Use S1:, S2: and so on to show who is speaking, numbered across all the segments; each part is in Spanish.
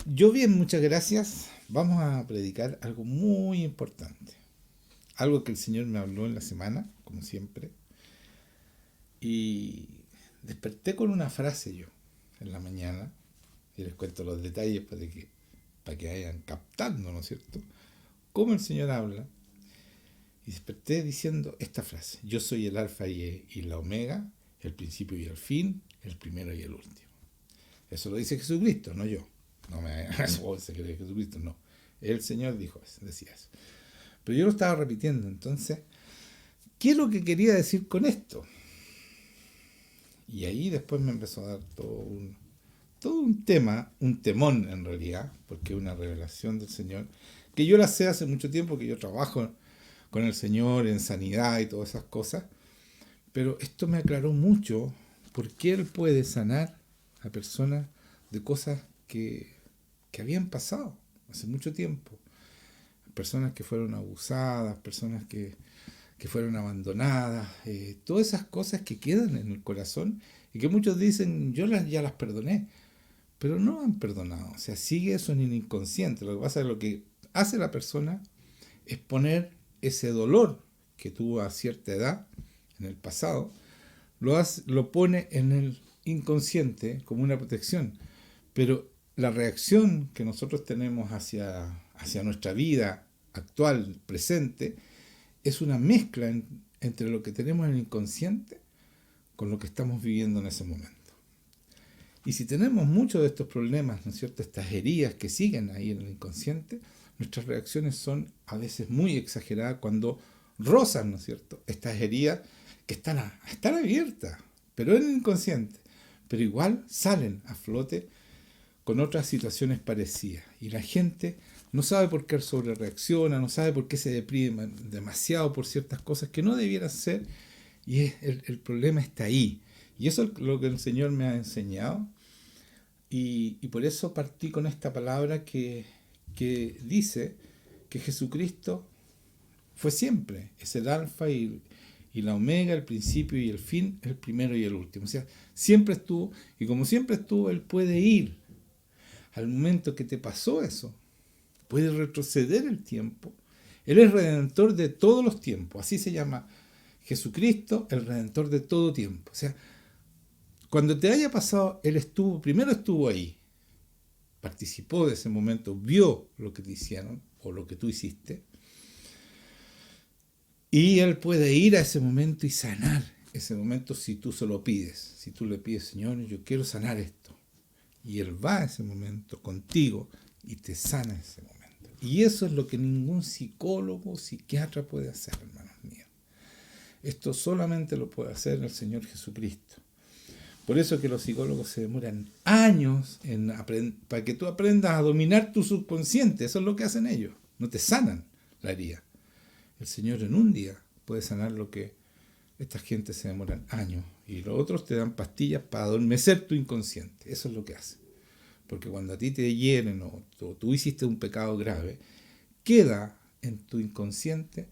S1: Yo bien, muchas gracias. Vamos a predicar algo muy importante. Algo que el Señor me habló en la semana, como siempre. Y desperté con una frase yo en la mañana. Y les cuento los detalles para que vayan captando, ¿no es cierto? Cómo el Señor habla. Y desperté diciendo esta frase. Yo soy el alfa y la omega, el principio y el fin, el primero y el último. Eso lo dice Jesucristo, no yo. No me se cree Jesucristo, no. El Señor dijo eso, decía eso. Pero yo lo estaba repitiendo, entonces, ¿qué es lo que quería decir con esto? Y ahí después me empezó a dar todo un tema, un temón en realidad, porque es una revelación del Señor, que yo la sé hace mucho tiempo, que yo trabajo con el Señor en sanidad y todas esas cosas, pero esto me aclaró mucho por qué Él puede sanar a personas de cosas que habían pasado hace mucho tiempo. Personas que fueron abusadas, personas que fueron abandonadas, todas esas cosas que quedan en el corazón y que muchos dicen, ya las perdoné, pero no han perdonado. O sea, sigue eso en el inconsciente. Lo que pasa es que lo que hace la persona es poner ese dolor que tuvo a cierta edad, en el pasado, lo pone en el inconsciente como una protección. Pero la reacción que nosotros tenemos hacia nuestra vida actual, presente, es una mezcla entre lo que tenemos en el inconsciente con lo que estamos viviendo en ese momento. Y si tenemos muchos de estos problemas, ¿no es cierto?, estas heridas que siguen ahí en el inconsciente, nuestras reacciones son a veces muy exageradas cuando rozan, ¿no es cierto?, estas heridas que están abiertas, pero en el inconsciente, pero igual salen a flote con otras situaciones parecidas. Y la gente no sabe por qué sobre reacciona, no sabe por qué se deprime demasiado por ciertas cosas que no debieran ser, y el problema está ahí. Y eso es lo que el Señor me ha enseñado, y por eso partí con esta palabra que dice que Jesucristo fue siempre, es el alfa y la omega, el principio y el fin, el primero y el último. O sea, siempre estuvo, y como siempre estuvo, Él puede ir al momento que te pasó eso, puede retroceder el tiempo. Él es redentor de todos los tiempos, así se llama Jesucristo, el redentor de todo tiempo. O sea, cuando te haya pasado, Él primero estuvo ahí, participó de ese momento, vio lo que te hicieron o lo que tú hiciste, y Él puede ir a ese momento y sanar ese momento si tú se lo pides. Si tú le pides, Señor, yo quiero sanar esto. Y Él va a ese momento contigo y te sana ese momento. Y eso es lo que ningún psicólogo, psiquiatra puede hacer, hermanos míos. Esto solamente lo puede hacer el Señor Jesucristo. Por eso que los psicólogos se demoran años para que tú aprendas a dominar tu subconsciente. Eso es lo que hacen ellos. No te sanan la herida. El Señor en un día puede sanar lo que esta gente se demoran años. Y los otros te dan pastillas para adormecer tu inconsciente. Eso es lo que hacen. Porque cuando a ti te hieren o tú hiciste un pecado grave, queda en tu inconsciente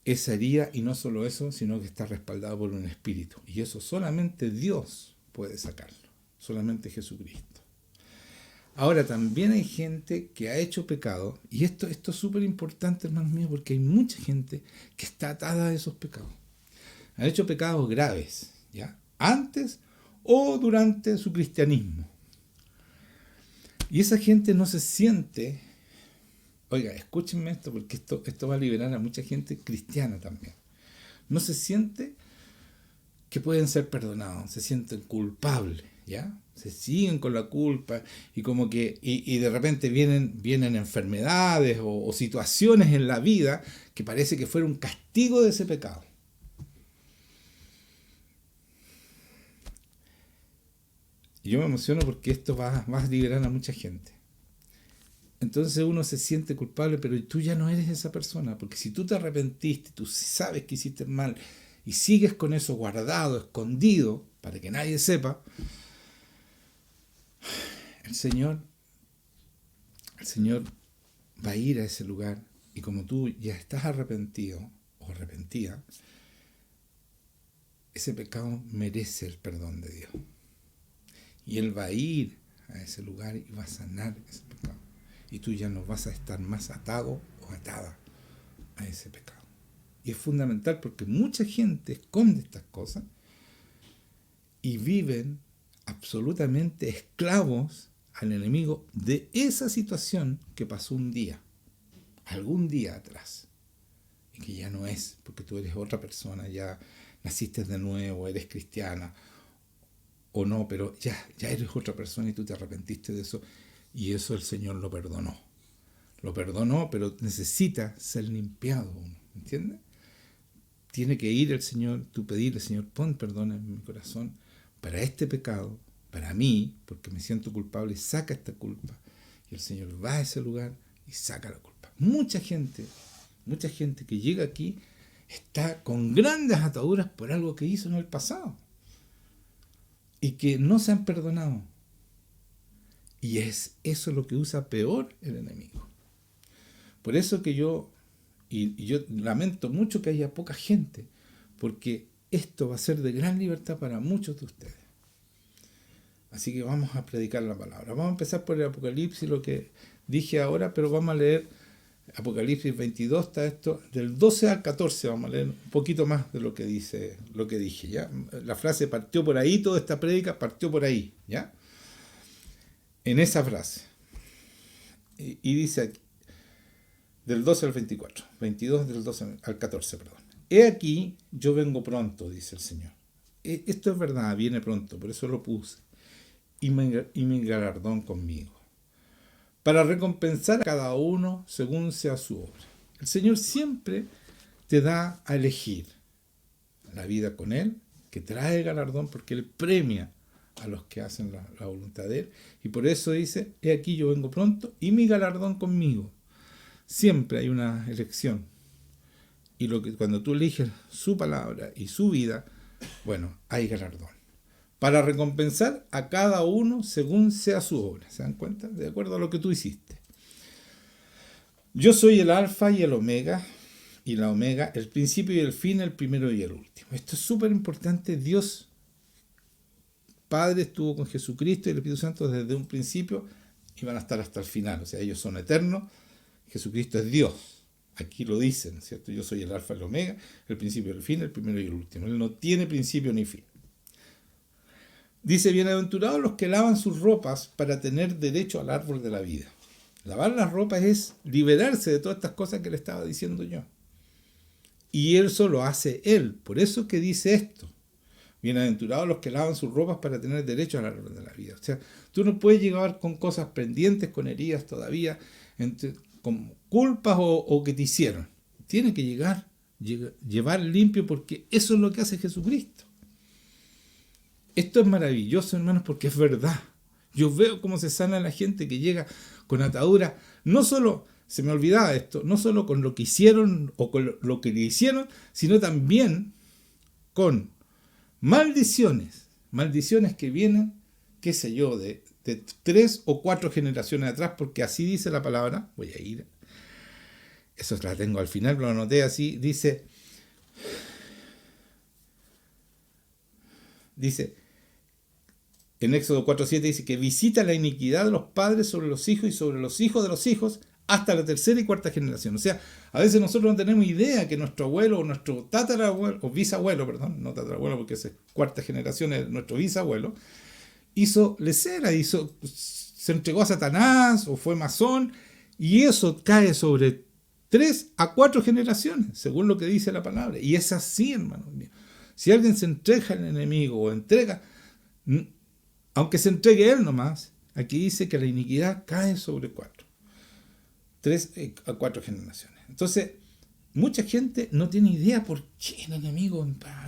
S1: esa herida, y no solo eso, sino que está respaldado por un espíritu. Y eso solamente Dios puede sacarlo. Solamente Jesucristo. Ahora, también hay gente que ha hecho pecado, y esto es súper importante, hermanos míos, porque hay mucha gente que está atada a esos pecados. Han hecho pecados graves, ¿ya? Antes o durante su cristianismo. Y esa gente no se siente, oiga, escúchenme esto, porque esto va a liberar a mucha gente cristiana también. No se siente que pueden ser perdonados, se sienten culpables, ¿ya? Se siguen con la culpa y como que y de repente vienen enfermedades o situaciones en la vida que parece que fuera un castigo de ese pecado. Y yo me emociono porque esto va a liberar a mucha gente. Entonces uno se siente culpable, pero tú ya no eres esa persona, porque si tú te arrepentiste, tú sabes que hiciste mal y sigues con eso guardado, escondido, para que nadie sepa, el Señor va a ir a ese lugar, y como tú ya estás arrepentido o arrepentida, ese pecado merece el perdón de Dios. Y Él va a ir a ese lugar y va a sanar ese pecado. Y tú ya no vas a estar más atado o atada a ese pecado. Y es fundamental porque mucha gente esconde estas cosas y viven absolutamente esclavos al enemigo de esa situación que pasó un día, algún día atrás, y que ya no es, porque tú eres otra persona, ya naciste de nuevo, eres cristiana, o no, pero ya eres otra persona y tú te arrepentiste de eso, y eso el Señor lo perdonó. Lo perdonó, pero necesita ser limpiado, ¿entiendes? Tiene que ir el Señor, tú pedirle, Señor, pon perdón en mi corazón para este pecado, para mí, porque me siento culpable, y saca esta culpa. Y el Señor va a ese lugar y saca la culpa. Mucha gente que llega aquí está con grandes ataduras por algo que hizo en el pasado y que no se han perdonado. Y es eso lo que usa peor el enemigo. Por eso que yo lamento mucho que haya poca gente, porque esto va a ser de gran libertad para muchos de ustedes. Así que vamos a predicar la palabra. Vamos a empezar por el Apocalipsis, lo que dije ahora, pero vamos a leer Apocalipsis 22, está esto, del 12 al 14, vamos a leer un poquito más de lo que dije, ¿ya? La frase partió por ahí, toda esta prédica partió por ahí, ¿ya? En esa frase. Y dice aquí, del 12 al 24, 22 del 12 al 14, perdón. He aquí, yo vengo pronto, dice el Señor. Esto es verdad, viene pronto, por eso lo puse. Y mi galardón conmigo, para recompensar a cada uno según sea su obra. El Señor siempre te da a elegir la vida con Él, que trae galardón, porque Él premia a los que hacen la voluntad de Él, y por eso dice, he aquí yo vengo pronto, y mi galardón conmigo. Siempre hay una elección, y cuando tú eliges su palabra y su vida, bueno, hay galardón, para recompensar a cada uno según sea su obra. ¿Se dan cuenta? De acuerdo a lo que tú hiciste. Yo soy el alfa y el omega, y la omega, el principio y el fin, el primero y el último. Esto es súper importante. Dios Padre estuvo con Jesucristo y el Espíritu Santo desde un principio y van a estar hasta el final. O sea, ellos son eternos. Jesucristo es Dios. Aquí lo dicen, ¿cierto? Yo soy el alfa y el omega, el principio y el fin, el primero y el último. Él no tiene principio ni fin. Dice, bienaventurados los que lavan sus ropas para tener derecho al árbol de la vida. Lavar las ropas es liberarse de todas estas cosas que le estaba diciendo yo. Y eso lo hace Él. Por eso que dice esto. Bienaventurados los que lavan sus ropas para tener derecho al árbol de la vida. O sea, tú no puedes llegar con cosas pendientes, con heridas todavía, con culpas o que te hicieron. Tiene que llevar limpio, porque eso es lo que hace Jesucristo. Esto es maravilloso, hermanos, porque es verdad. Yo veo cómo se sana la gente que llega con atadura. No solo, se me olvidaba esto, no solo con lo que hicieron o con lo que le hicieron, sino también con maldiciones. Maldiciones que vienen, qué sé yo, de 3 o 4 generaciones atrás, porque así dice la palabra. Voy a ir. Eso la tengo al final, pero lo anoté así. Dice, en Éxodo 4:7 dice que visita la iniquidad de los padres sobre los hijos y sobre los hijos de los hijos hasta la 3ª y 4ª generación. O sea, a veces nosotros no tenemos idea que nuestro abuelo o nuestro tatarabuelo, o bisabuelo, perdón, no tatarabuelo porque es 4ª generación, es nuestro bisabuelo, hizo lesera, se entregó a Satanás o fue masón, y eso cae sobre 3 a 4 generaciones, según lo que dice la palabra. Y es así, hermanos míos. Si alguien se entrega al enemigo o entrega, aunque se entregue él nomás, aquí dice que la iniquidad cae sobre 3 a 4 generaciones. Entonces, mucha gente no tiene idea por qué el enemigo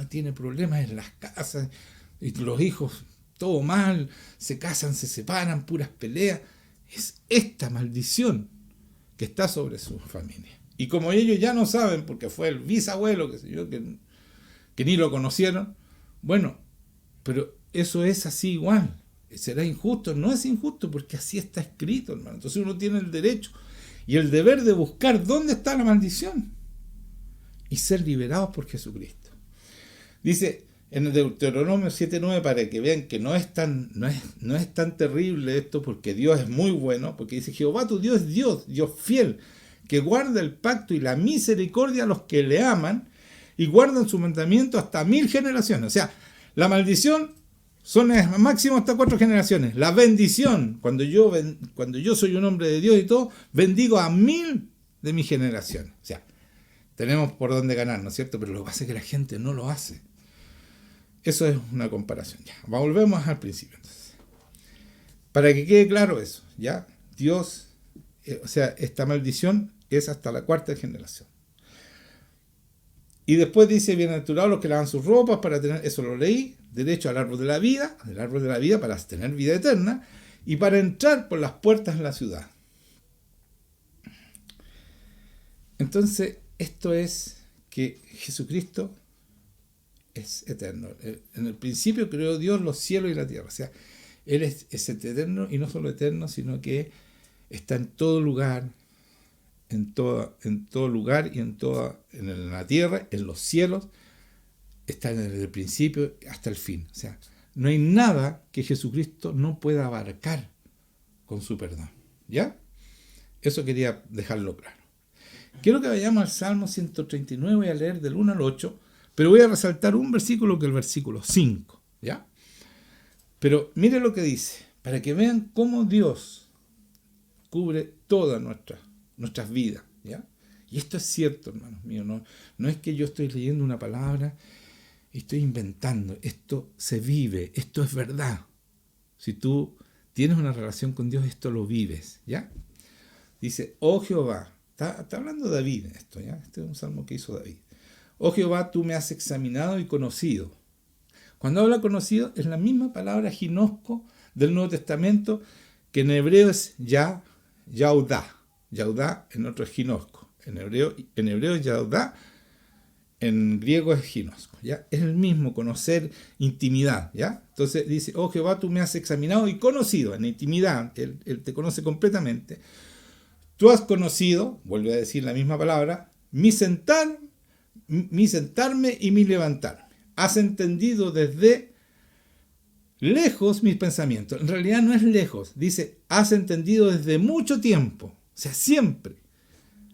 S1: tiene problemas en las casas, y los hijos, todo mal, se casan, se separan, puras peleas. Es esta maldición que está sobre su familia. Y como ellos ya no saben, porque fue el bisabuelo, qué sé yo, que ni lo conocieron, bueno, pero eso es así igual. ¿Será injusto? No es injusto, porque así está escrito, hermano. Entonces uno tiene el derecho y el deber de buscar dónde está la maldición y ser liberados por Jesucristo. Dice, en el Deuteronomio 7:9, para que vean que no es tan terrible esto, porque Dios es muy bueno, porque dice: Jehová tu Dios es Dios fiel, que guarda el pacto y la misericordia a los que le aman y guardan su mandamiento hasta 1000 generaciones. O sea, la maldición son máximo hasta 4 generaciones. La bendición, cuando yo soy un hombre de Dios y todo, bendigo a 1000 de mis generaciones. O sea, tenemos por dónde ganar, ¿no es cierto? Pero lo que pasa es que la gente no lo hace. Eso es una comparación. Ya, volvemos al principio. Entonces, para que quede claro eso, ¿ya? Dios, o sea, esta maldición es hasta la 4ª generación. Y después dice: bienaventurados los que lavan sus ropas para tener, eso lo leí, derecho al árbol de la vida para tener vida eterna y para entrar por las puertas de la ciudad. Entonces, esto es que Jesucristo es eterno. En el principio creó Dios los cielos y la tierra. O sea, Él es eterno, y no solo eterno, sino que está en todo lugar, en todo lugar y en la tierra, en los cielos, está desde el principio hasta el fin. O sea, no hay nada que Jesucristo no pueda abarcar con su perdón. ¿Ya? Eso quería dejarlo claro. Quiero que vayamos al Salmo 139, voy a leer del 1 al 8, pero voy a resaltar un versículo, que es el versículo 5, ¿ya? Pero mire lo que dice, para que vean cómo Dios cubre todas nuestras vidas, ¿ya? Y esto es cierto, hermanos míos, no es que yo estoy leyendo una palabra y estoy inventando, esto se vive, esto es verdad. Si tú tienes una relación con Dios, esto lo vives, ¿ya? Dice: oh Jehová, está hablando David esto, ¿ya? Este es un salmo que hizo David. Oh Jehová, tú me has examinado y conocido. Cuando habla conocido, es la misma palabra ginosco del Nuevo Testamento, que en hebreo es yaudá. Yaudá en otro es ginosco. En hebreo es yaudá, en griego es ginosco, ¿ya? Es el mismo, conocer, intimidad, ¿ya? Entonces dice: oh Jehová, tú me has examinado y conocido. En intimidad, él te conoce completamente. Tú has conocido, vuelve a decir la misma palabra, mi sentarme y mi levantarme. Has entendido desde lejos mis pensamientos. En realidad no es lejos. Dice: has entendido desde mucho tiempo. O sea, siempre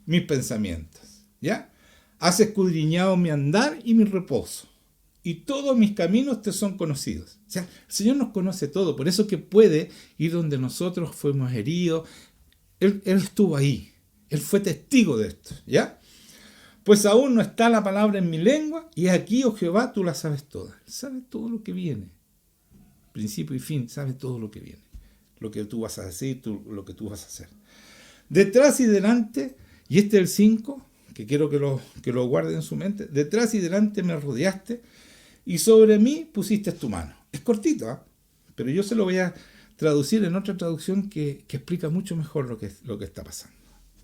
S1: mis pensamientos. ¿Ya? Has escudriñado mi andar y mi reposo. Y todos mis caminos te son conocidos. O sea, el Señor nos conoce todo. Por eso que puede ir donde nosotros fuimos heridos. Él estuvo ahí. Él fue testigo de esto. ¿Ya? Pues aún no está la palabra en mi lengua, y aquí, oh Jehová, tú la sabes toda. Sabes todo lo que viene. Principio y fin, sabes todo lo que viene. Lo que tú vas a decir, lo que tú vas a hacer. Detrás y delante, y este es el 5, que quiero que lo guarden en su mente. Detrás y delante me rodeaste, y sobre mí pusiste tu mano. Es cortito, ¿eh? Pero yo se lo voy a traducir en otra traducción que explica mucho mejor lo que está pasando.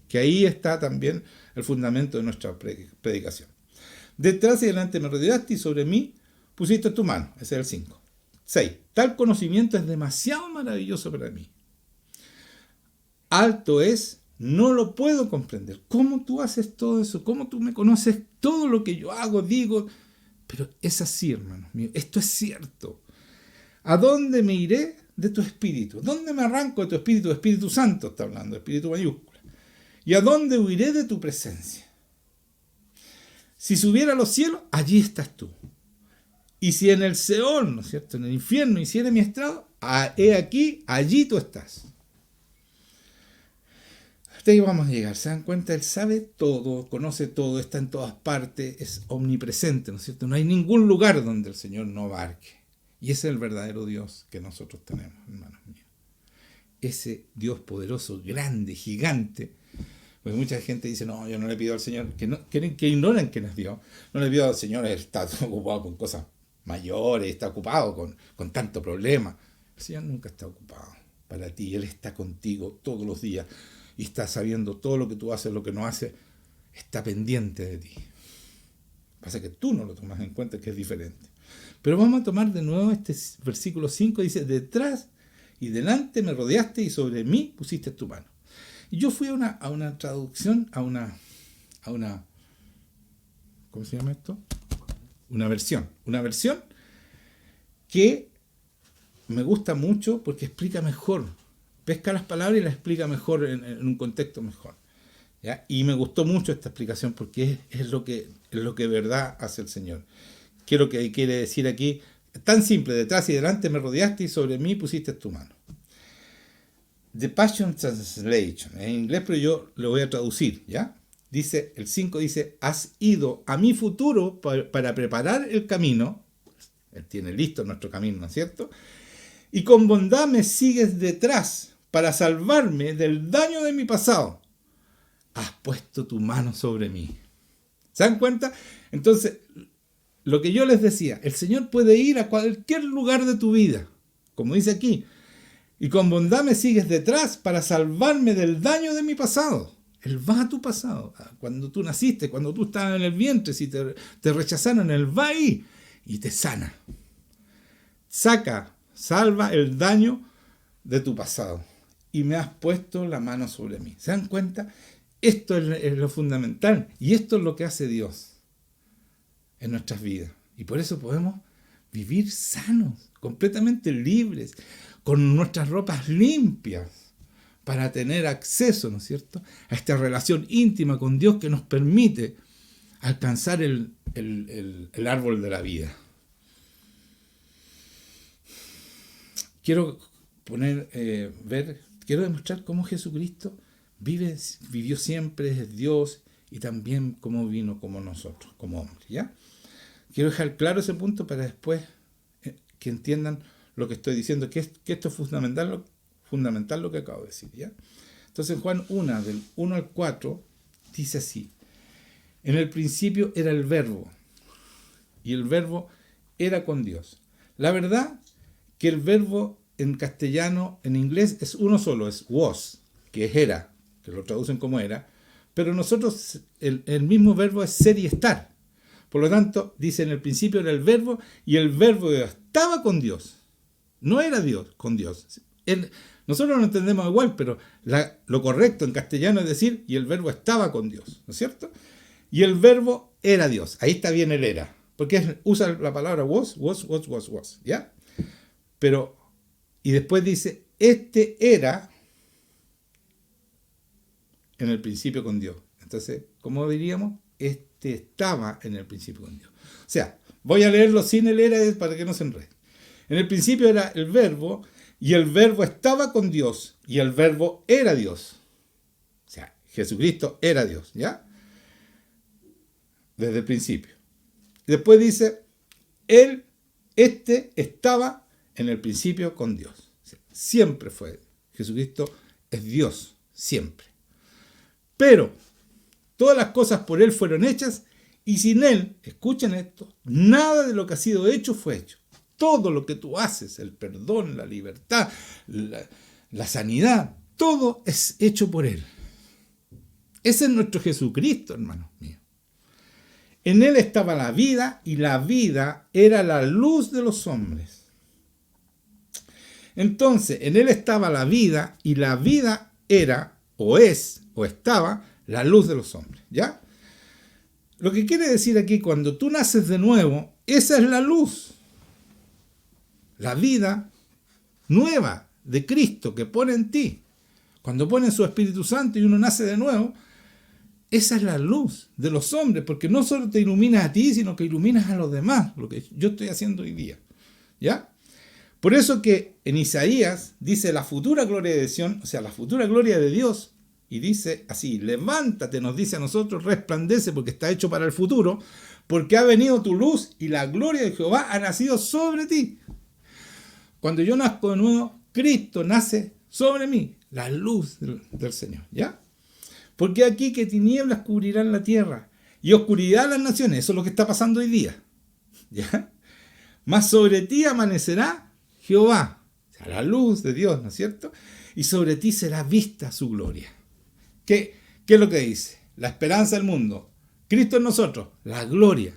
S1: Que ahí está también el fundamento de nuestra predicación. Detrás y delante me rodeaste y sobre mí pusiste tu mano. Ese es el 5. 6. Tal conocimiento es demasiado maravilloso para mí. Alto es, no lo puedo comprender. ¿Cómo tú haces todo eso? ¿Cómo tú me conoces todo lo que yo hago, digo? Pero es así, hermanos míos. Esto es cierto. ¿A dónde me iré de tu espíritu? ¿Dónde me arranco de tu espíritu? Espíritu Santo está hablando, espíritu mayúsculo. ¿Y a dónde huiré de tu presencia? Si subiera a los cielos, allí estás tú. Y si en el Seol, ¿no es cierto?, en el infierno hiciera mi estrado, he aquí, allí tú estás. Hasta ahí vamos a llegar. ¿Se dan cuenta? Él sabe todo, conoce todo, está en todas partes, es omnipresente, ¿no es cierto? No hay ningún lugar donde el Señor no abarque. Y ese es el verdadero Dios que nosotros tenemos, hermanos míos. Ese Dios poderoso, grande, gigante. Pues mucha gente dice: no, yo no le pido al Señor, que ignoran quién es Dios. No le pido al Señor, Él está ocupado con cosas mayores, está ocupado con tanto problema. El Señor nunca está ocupado para ti. Él está contigo todos los días y está sabiendo todo lo que tú haces, lo que no haces. Está pendiente de ti. Pasa que tú no lo tomas en cuenta, que es diferente. Pero vamos a tomar de nuevo este versículo 5. Dice: detrás y delante me rodeaste y sobre mí pusiste tu mano. Y yo fui a una traducción, a una, ¿cómo se llama esto? Una versión que me gusta mucho porque explica mejor. Pesca las palabras y las explica mejor en un contexto mejor. ¿Ya? Y me gustó mucho esta explicación porque es lo que de verdad hace el Señor. ¿Qué es lo que quiere decir aquí? Tan simple, detrás y delante me rodeaste y sobre mí pusiste tu mano. The Passion Translation, en inglés, pero yo lo voy a traducir, ¿ya? Dice, el 5 dice, has ido a mi futuro para preparar el camino. Él tiene listo nuestro camino, ¿no es cierto? Y con bondad me sigues detrás para salvarme del daño de mi pasado. Has puesto tu mano sobre mí. ¿Se dan cuenta? Entonces, lo que yo les decía, el Señor puede ir a cualquier lugar de tu vida, como dice aquí, y con bondad me sigues detrás para salvarme del daño de mi pasado. Él va a tu pasado. Cuando tú naciste, cuando tú estabas en el vientre, si te rechazaron, Él va ahí y te sana. Salva el daño de tu pasado. Y me has puesto la mano sobre mí. ¿Se dan cuenta? Esto es lo fundamental. Y esto es lo que hace Dios en nuestras vidas. Y por eso podemos vivir sanos, completamente libres, con nuestras ropas limpias, para tener acceso, ¿no es cierto?, a esta relación íntima con Dios que nos permite alcanzar el árbol de la vida. Quiero quiero demostrar cómo Jesucristo vivió siempre, es Dios, y también cómo vino como nosotros, como hombres, ¿ya? Quiero dejar claro ese punto para después que entiendan lo que estoy diciendo, que esto es fundamental lo que acabo de decir, ¿ya? Entonces Juan 1, del 1 al 4, dice así: en el principio era el Verbo, y el Verbo era con Dios. La verdad que el verbo en castellano, en inglés, es uno solo, es was, que es era, que lo traducen como era, pero nosotros el mismo verbo es ser y estar. Por lo tanto, dice, en el principio era el Verbo, y el Verbo estaba con Dios. No era Dios, con Dios. Nosotros lo entendemos igual, pero lo correcto en castellano es decir, y el Verbo estaba con Dios, ¿no es cierto? Y el Verbo era Dios. Ahí está bien el era, porque usa la palabra was, ¿ya? Pero, y después dice, este era en el principio con Dios. Entonces, ¿cómo diríamos? Este estaba en el principio con Dios. O sea, voy a leerlo sin el era para que no se enrede. En el principio era el Verbo, y el Verbo estaba con Dios, y el Verbo era Dios. O sea, Jesucristo era Dios, ¿ya? Desde el principio. Después dice, este estaba en el principio con Dios. O sea, siempre fue. Jesucristo es Dios, siempre. Pero todas las cosas por Él fueron hechas, y sin Él, escuchen esto, nada de lo que ha sido hecho fue hecho. Todo lo que tú haces, el perdón, la libertad, la sanidad, todo es hecho por Él. Ese es nuestro Jesucristo, hermanos míos. En Él estaba la vida, y la vida era la luz de los hombres. Entonces, en Él estaba la vida, y la vida era, o es, o estaba, la luz de los hombres, ¿ya? Lo que quiere decir aquí, cuando tú naces de nuevo, esa es la luz. La vida nueva de Cristo que pone en ti. Cuando pone su Espíritu Santo y uno nace de nuevo, esa es la luz de los hombres, porque no solo te iluminas a ti, sino que iluminas a los demás, lo que yo estoy haciendo hoy día, ¿ya? Por eso que en Isaías dice la futura gloria de Sión, o sea, la futura gloria de Dios, y dice así, levántate, nos dice a nosotros, resplandece porque está hecho para el futuro, porque ha venido tu luz y la gloria de Jehová ha nacido sobre ti. Cuando yo nazco de nuevo, Cristo nace sobre mí, la luz del Señor, ¿ya? Porque aquí que tinieblas cubrirán la tierra y oscuridad las naciones, eso es lo que está pasando hoy día, ¿ya? Mas sobre ti amanecerá Jehová, o sea, la luz de Dios, ¿no es cierto? Y sobre ti será vista su gloria. ¿Qué es lo que dice? La esperanza del mundo. Cristo en nosotros, la gloria.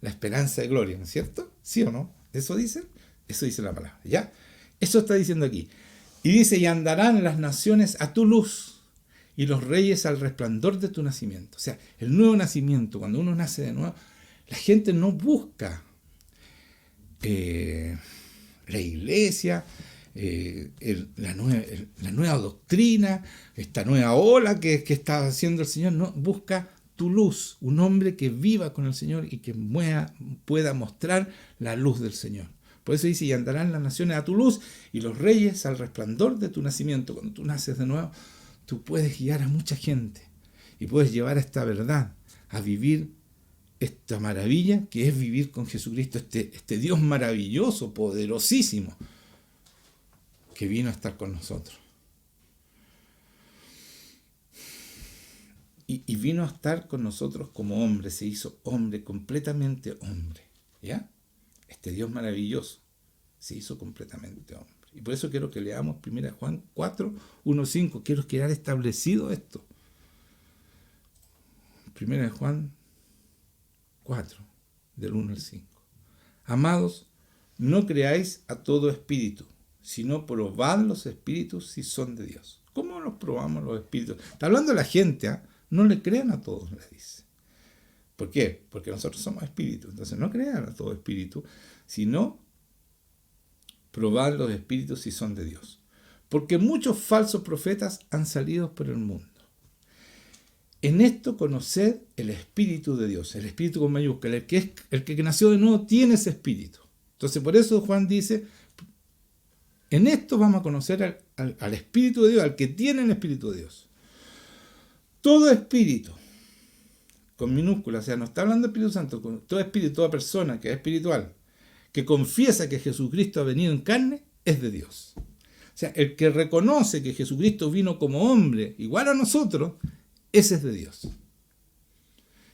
S1: La esperanza de gloria, ¿no es cierto? ¿Sí o no? ¿Eso dice? Eso dice la palabra, ¿ya? Eso está diciendo aquí. Y dice, y andarán las naciones a tu luz, y los reyes al resplandor de tu nacimiento. O sea, el nuevo nacimiento, cuando uno nace de nuevo, la gente no busca la iglesia, la nueva doctrina, esta nueva ola que está haciendo el Señor. No, busca tu luz, un hombre que viva con el Señor y que pueda mostrar la luz del Señor. Por eso dice, y andarán las naciones a tu luz y los reyes al resplandor de tu nacimiento. Cuando tú naces de nuevo, tú puedes guiar a mucha gente y puedes llevar esta verdad a vivir esta maravilla que es vivir con Jesucristo, este Dios maravilloso, poderosísimo, que vino a estar con nosotros. Y vino a estar con nosotros como hombre, se hizo hombre, completamente hombre. ¿Ya? Este Dios maravilloso se hizo completamente hombre. Y por eso quiero que leamos 1 Juan 4, 1, 5. Quiero quedar establecido esto. 1 Juan 4, del 1 al 5. Amados, no creáis a todo espíritu, sino probad los espíritus si son de Dios. ¿Cómo los probamos los espíritus? Está hablando la gente, ¿eh? No le crean a todos, le dice. ¿Por qué? Porque nosotros somos espíritus. Entonces no crean a todo espíritu, sino probad los espíritus si son de Dios. Porque muchos falsos profetas han salido por el mundo. En esto conoced el Espíritu de Dios, el Espíritu con mayúscula, el que nació de nuevo tiene ese Espíritu. Entonces por eso Juan dice, en esto vamos a conocer al Espíritu de Dios, al que tiene el Espíritu de Dios. Todo espíritu, con minúscula, o sea, no está hablando de Espíritu Santo, todo espíritu, toda persona que es espiritual, que confiesa que Jesucristo ha venido en carne, es de Dios. O sea, el que reconoce que Jesucristo vino como hombre, igual a nosotros, ese es de Dios.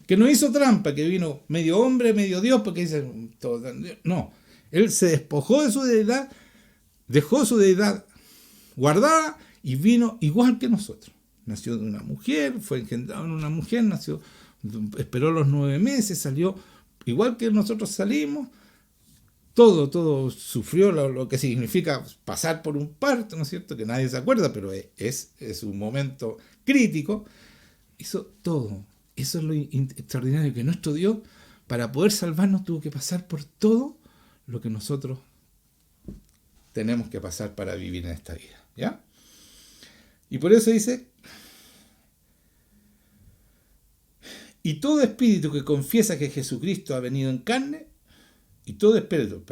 S1: Que no hizo trampa, que vino medio hombre, medio Dios, porque dice, no, él se despojó de su deidad, dejó su deidad guardada y vino igual que nosotros. Nació de una mujer, fue engendrado en una mujer, nació, esperó los 9 meses, salió igual que nosotros salimos, todo sufrió lo que significa pasar por un parto, ¿no es cierto? Que nadie se acuerda, pero es un momento crítico. Hizo todo. Eso es lo extraordinario, que nuestro Dios, para poder salvarnos, tuvo que pasar por todo lo que nosotros tenemos que pasar para vivir en esta vida. ¿Ya? Y por eso dice, y todo espíritu que confiesa que Jesucristo ha venido en carne, y todo espíritu,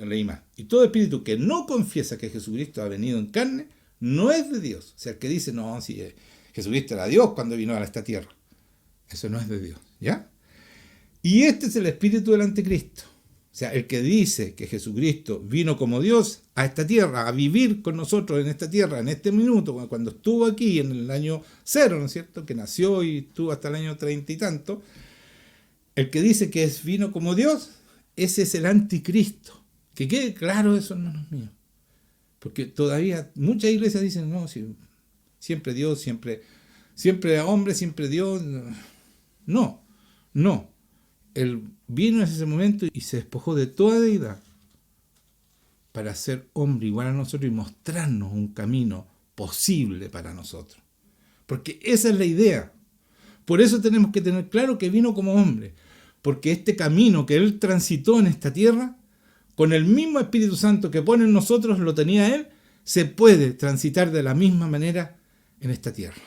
S1: leí más, y todo espíritu que no confiesa que Jesucristo ha venido en carne, no es de Dios. O sea, el que dice, no, si Jesucristo era Dios cuando vino a esta tierra. Eso no es de Dios, ¿ya? Y este es el espíritu del anticristo. O sea, el que dice que Jesucristo vino como Dios a esta tierra, a vivir con nosotros en esta tierra, en este minuto, cuando estuvo aquí en el año 0, ¿no es cierto? Que nació y estuvo hasta el año 30 y tanto. El que dice que vino como Dios, ese es el anticristo. Que quede claro eso, hermanos míos. Porque todavía muchas iglesias dicen, no, siempre Dios, siempre hombre, siempre Dios. No. Él vino en ese momento y se despojó de toda deidad para ser hombre igual a nosotros y mostrarnos un camino posible para nosotros. Porque esa es la idea. Por eso tenemos que tener claro que vino como hombre. Porque este camino que Él transitó en esta tierra, con el mismo Espíritu Santo que pone en nosotros, lo tenía Él, se puede transitar de la misma manera en esta tierra.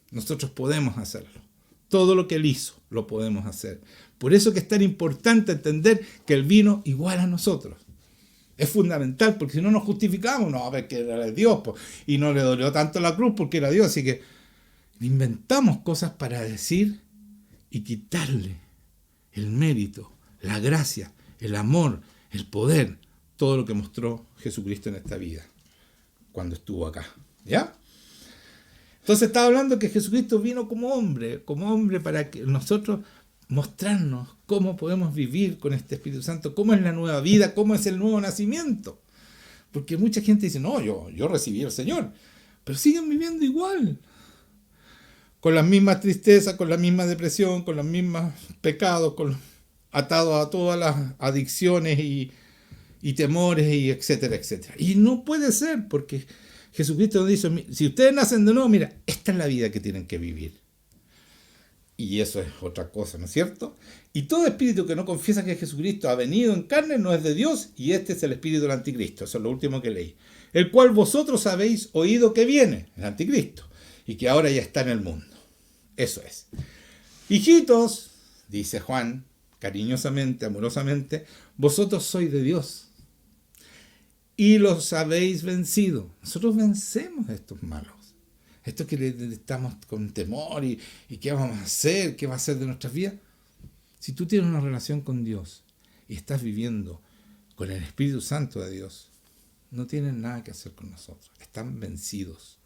S1: Nosotros podemos hacerlo. Todo lo que Él hizo, lo podemos hacer. Por eso que es tan importante entender que Él vino igual a nosotros. Es fundamental, porque si no nos justificamos, no, a ver que era Dios, pues, y no le dolió tanto la cruz porque era Dios. Así que inventamos cosas para decir y quitarle el mérito, la gracia, el amor, el poder, todo lo que mostró Jesucristo en esta vida, cuando estuvo acá. ¿Ya? Entonces estaba hablando que Jesucristo vino como hombre para que nosotros mostrarnos cómo podemos vivir con este Espíritu Santo, cómo es la nueva vida, cómo es el nuevo nacimiento. Porque mucha gente dice, no, yo recibí al Señor, pero siguen viviendo igual, con las mismas tristezas, con la misma depresión, con los mismos pecados, atados a todas las adicciones y temores, y etcétera, etcétera. Y no puede ser, porque Jesucristo nos dice, si ustedes nacen de nuevo, mira, esta es la vida que tienen que vivir. Y eso es otra cosa, ¿no es cierto? Y todo espíritu que no confiesa que Jesucristo ha venido en carne no es de Dios, y este es el espíritu del anticristo. Eso es lo último que leí. El cual vosotros habéis oído que viene, el anticristo, y que ahora ya está en el mundo. Eso es. Hijitos, dice Juan, cariñosamente, amorosamente, vosotros sois de Dios, y los habéis vencido. Nosotros vencemos a estos malos. Esto que estamos con temor y qué vamos a hacer, qué va a hacer de nuestras vidas. Si tú tienes una relación con Dios y estás viviendo con el Espíritu Santo de Dios, no tienen nada que hacer con nosotros. Están vencidos.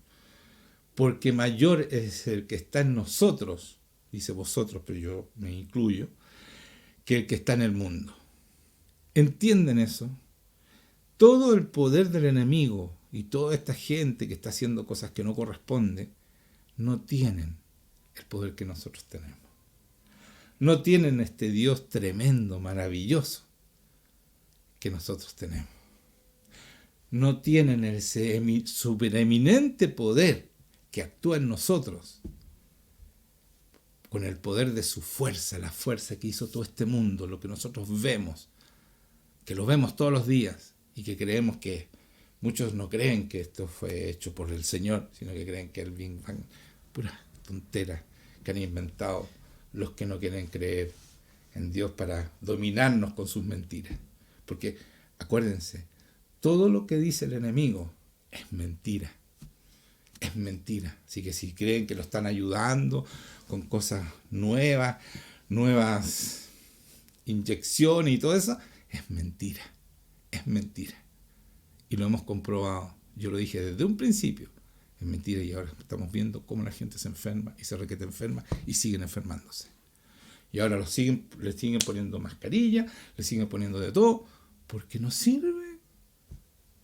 S1: Porque mayor es el que está en nosotros, dice vosotros, pero yo me incluyo, que el que está en el mundo. ¿Entienden eso? Todo el poder del enemigo y toda esta gente que está haciendo cosas que no corresponden, no tienen el poder que nosotros tenemos. No tienen este Dios tremendo, maravilloso, que nosotros tenemos. No tienen ese supereminente poder que actúa en nosotros, con el poder de su fuerza, la fuerza que hizo todo este mundo, lo que nosotros vemos, que lo vemos todos los días y que creemos que muchos no creen que esto fue hecho por el Señor, sino que creen que el Big Bang, pura tontera que han inventado los que no quieren creer en Dios para dominarnos con sus mentiras. Porque, acuérdense, todo lo que dice el enemigo es mentira. Es mentira. Así que si creen que lo están ayudando con cosas nuevas inyecciones y todo eso, es mentira. Es mentira. Y lo hemos comprobado. Yo lo dije desde un principio. Es mentira y ahora estamos viendo cómo la gente se enferma y se requete enferma y siguen enfermándose. Y ahora le siguen poniendo mascarilla, le siguen poniendo de todo, porque no sirve.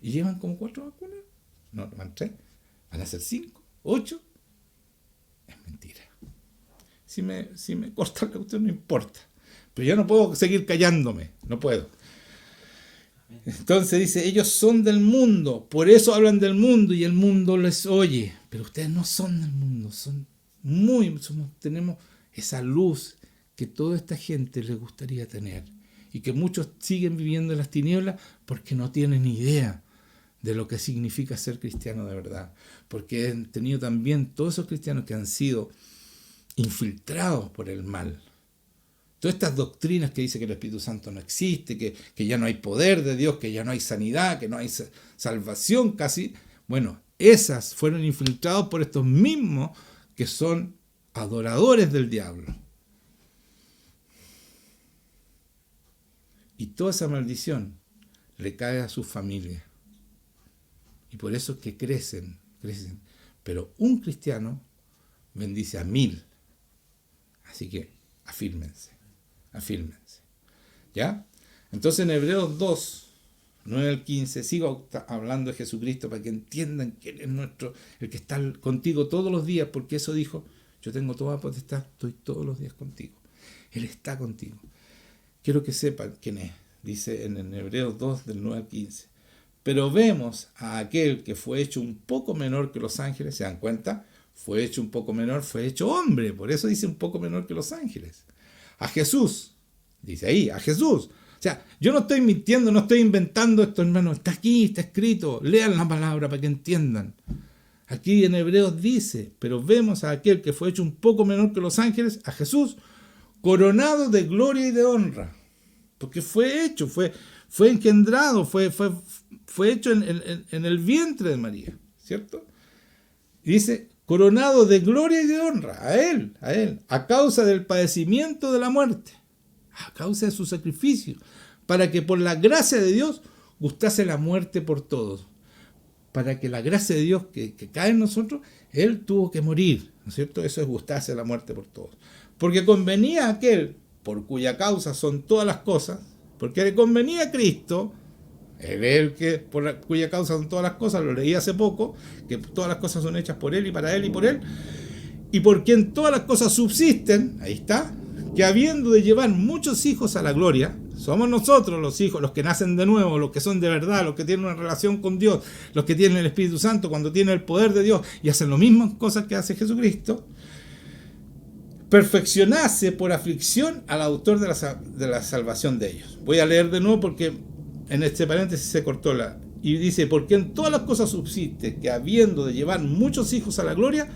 S1: Y llevan como 4 vacunas. No, van 3. Van a ser 5, 8. Es mentira. Si me corta la cuestión no importa. Pero yo no puedo seguir callándome. No puedo. Entonces dice, ellos son del mundo, por eso hablan del mundo y el mundo les oye. Pero ustedes no son del mundo, tenemos esa luz que toda esta gente les gustaría tener. Y que muchos siguen viviendo en las tinieblas porque no tienen idea de lo que significa ser cristiano de verdad. Porque han tenido también todos esos cristianos que han sido infiltrados por el mal. Todas estas doctrinas que dice que el Espíritu Santo no existe, que ya no hay poder de Dios, que ya no hay sanidad, que no hay salvación casi. Bueno, esas fueron infiltradas por estos mismos que son adoradores del diablo. Y toda esa maldición le cae a sus familias. Y por eso es que crecen. Pero un cristiano bendice a 1000. Así que afírmense. ¿Ya? Entonces en Hebreos 2, 9 al 15, sigo hablando de Jesucristo para que entiendan que Él es el que está contigo todos los días, porque eso dijo, yo tengo toda potestad, estoy todos los días contigo. Él está contigo. Quiero que sepan quién es. Dice en Hebreos 2, del 9 al 15. Pero vemos a aquel que fue hecho un poco menor que los ángeles, ¿se dan cuenta? Fue hecho un poco menor, fue hecho hombre, por eso dice un poco menor que los ángeles. A Jesús, dice ahí, a Jesús. O sea, yo no estoy mintiendo, no estoy inventando esto, hermano. Está aquí, está escrito. Lean la palabra para que entiendan. Aquí en Hebreos dice, pero vemos a aquel que fue hecho un poco menor que los ángeles, a Jesús, coronado de gloria y de honra. Porque fue hecho, fue engendrado, fue hecho en el vientre de María, ¿cierto? Y dice, coronado de gloria y de honra, a él, a causa del padecimiento de la muerte, a causa de su sacrificio, para que por la gracia de Dios gustase la muerte por todos. Para que la gracia de Dios que cae en nosotros, Él tuvo que morir, ¿no es cierto? Eso es gustarse la muerte por todos. Porque convenía a aquel, por cuya causa son todas las cosas, porque le convenía a Cristo, el que por cuya causa son todas las cosas, lo leí hace poco, que todas las cosas son hechas por Él y para Él y por Él, y por quien todas las cosas subsisten, ahí está, que habiendo de llevar muchos hijos a la gloria, somos nosotros los hijos, los que nacen de nuevo, los que son de verdad, los que tienen una relación con Dios, los que tienen el Espíritu Santo, cuando tienen el poder de Dios y hacen las mismas cosas que hace Jesucristo, perfeccionase por aflicción al autor de la salvación de ellos. Voy a leer de nuevo porque en este paréntesis se cortó y dice, porque en todas las cosas subsiste que habiendo de llevar muchos hijos a la gloria,